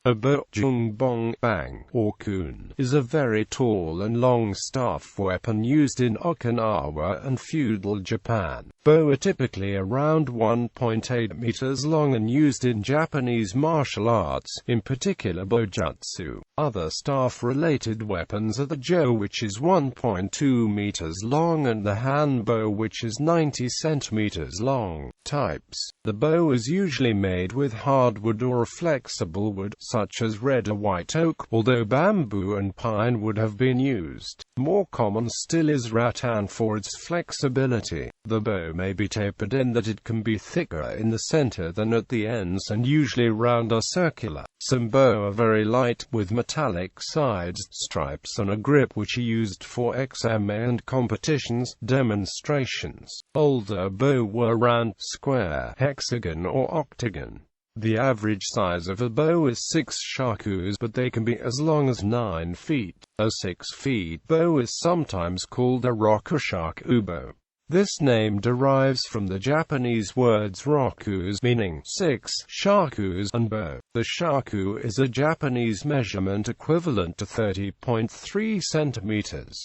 A bō, joong, bong, bang, or kun, is a very tall and long staff weapon used in Okinawa and feudal Japan. Bō are typically around 1.8 meters long and used in Japanese martial arts, in particular bōjutsu. Other staff-related weapons are the joong, which is 1.2 meters long, and the hanbō, which is 90 centimeters long. Types: the bō is usually made with hardwood or flexible wood, such as red or white oak, although bamboo and pine wood have been used. More common still is rattan for its flexibility. The bō may be tapered in that it can be thicker in the center than at the ends, and usually round or circular. Some bō are very light, with metallic sides, stripes and a grip, which are used for exame and competitions, demonstrations. Older bō were round, square, hexagon or octagon. The average size of a bō is 6 shakus, but they can be as long as 9 feet. A 6-foot bō is sometimes called a rokushaku bō. This name derives from the Japanese words rokus, meaning 6 shakus, and bō. The shaku is a Japanese measurement equivalent to 30.3 centimeters.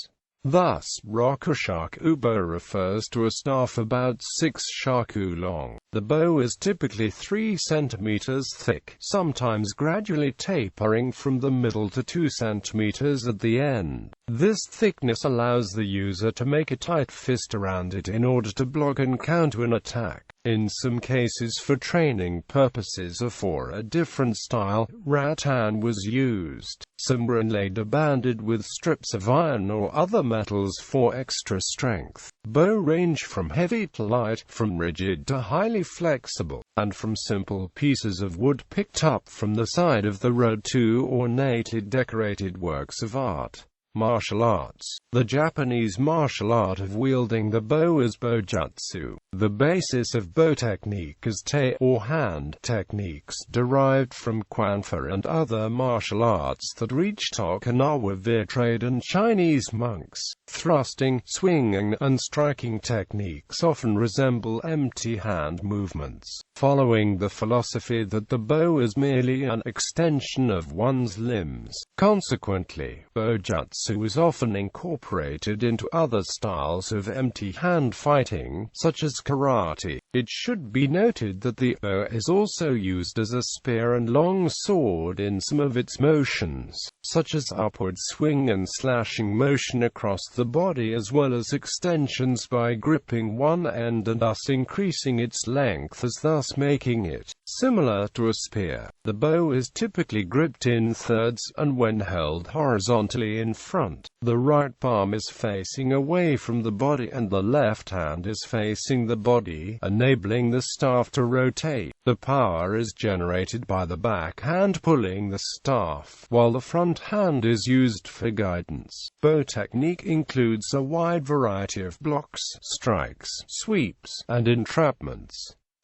Thus, rokushaku bō refers to a staff about 6 shaku long. The bō is typically 3 centimeters thick, sometimes gradually tapering from the middle to 2 centimeters at the end. This thickness allows the user to make a tight fist around it in order to block and counter an attack. In some cases, for training purposes or for a different style, rattan was used. Some were inlaid or banded with strips of iron or other metals for extra strength. Bō range from heavy to light, from rigid to highly flexible, and from simple pieces of wood picked up from the side of the road to ornated decorated works of art. Martial arts. The Japanese martial art of wielding the bō is bōjutsu. The basis of bō technique is te, or hand, techniques derived from kwanfa and other martial arts that reached Okinawa via trade and Chinese monks. Thrusting, swinging, and striking techniques often resemble empty hand movements, following the philosophy that the bō is merely an extension of one's limbs. Consequently, bōjutsu is often incorporated into other styles of empty hand fighting, such as karate. It should be noted that the bō is also used as a spear and long sword in some of its motions, such as upward swing and slashing motion across the body, as well as extensions by gripping one end and thus increasing its length, thus making it similar to a spear. The bō is typically gripped in thirds, and when held horizontally in front, the right palm is facing away from the body and the left hand is facing the body, enabling the staff to rotate. The power is generated by the back hand pulling the staff, while the front hand is used for guidance. Bō technique includes a wide variety of blocks, strikes, sweeps, and entrapments.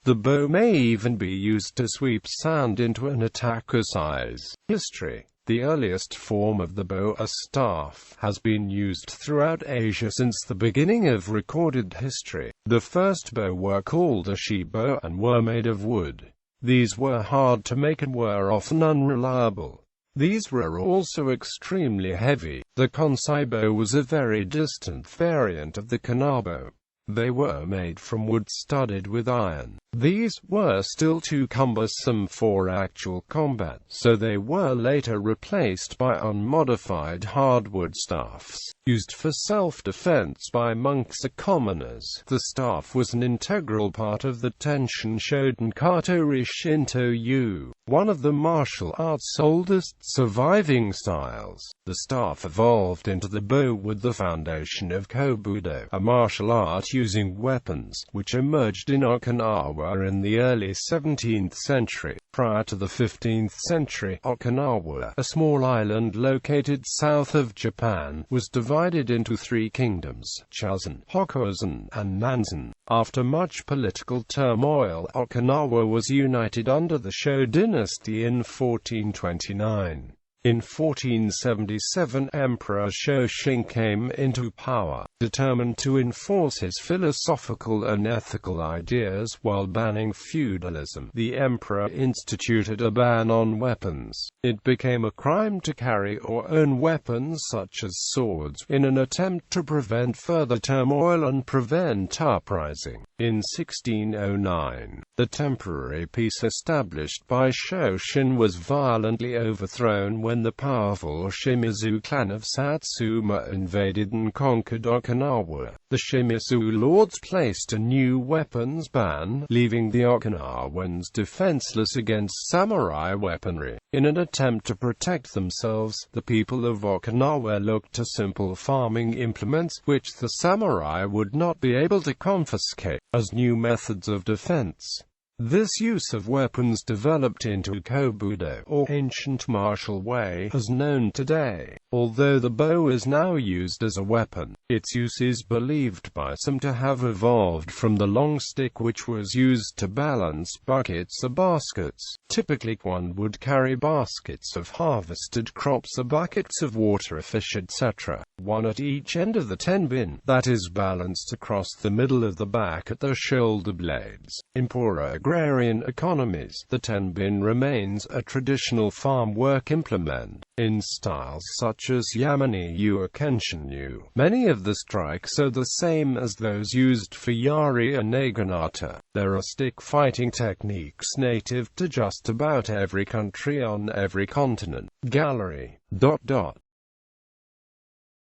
The bō may even be used to sweep sand into an attacker's eyes. History. The earliest form of the bō, a staff, has been used throughout Asia since the beginning of recorded history. The first bō were called a shi-bō and were made of wood. These were hard to make and were often unreliable. These were also extremely heavy. The konsai bō was a very distant variant of the kanbō. They were made from wood studded with iron. These were still too cumbersome for actual combat, so they were later replaced by unmodified hardwood staffs, used for self-defense by monks or commoners. The staff was an integral part of the Tenshin Shoden Katori Shinto-yu, one of the martial arts' oldest surviving styles. The staff evolved into the bō with the foundation of kobudo, a martial art using weapons, which emerged in Okinawa in the early 17th century. Prior to the 15th century, Okinawa, a small island located south of Japan, was divided into 3 kingdoms: Chosen, Hokkaido, and Nansen. After much political turmoil, Okinawa was united under the Sho dynasty in 1429. In 1477, Emperor Shoshin came into power, determined to enforce his philosophical and ethical ideas while banning feudalism. The emperor instituted a ban on weapons. It became a crime to carry or own weapons such as swords, in an attempt to prevent further turmoil and prevent uprising. In 1609, the temporary peace established by Shoshin was violently overthrown when the powerful Shimizu clan of Satsuma invaded and conquered Okinawa. The Shimizu lords placed a new weapons ban, leaving the Okinawans defenseless against samurai weaponry. In an attempt to protect themselves, the people of Okinawa looked to simple farming implements, which the samurai would not be able to confiscate, as new methods of defense. This use of weapons developed into kobudo, or ancient martial way, as known today. Although the bow is now used as a weapon, its use is believed by some to have evolved from the long stick which was used to balance buckets or baskets. Typically one would carry baskets of harvested crops or buckets of water or fish, etc., one at each end of the tenbin, that is balanced across the middle of the back at the shoulder blades. In poorer agrarian economies, the tenbin remains a traditional farm work implement, in styles such as Yamani-yu or Kenshin-yu. Many of the strikes are the same as those used for yari and naginata. There are stick fighting techniques native to just about every country on every continent. Gallery.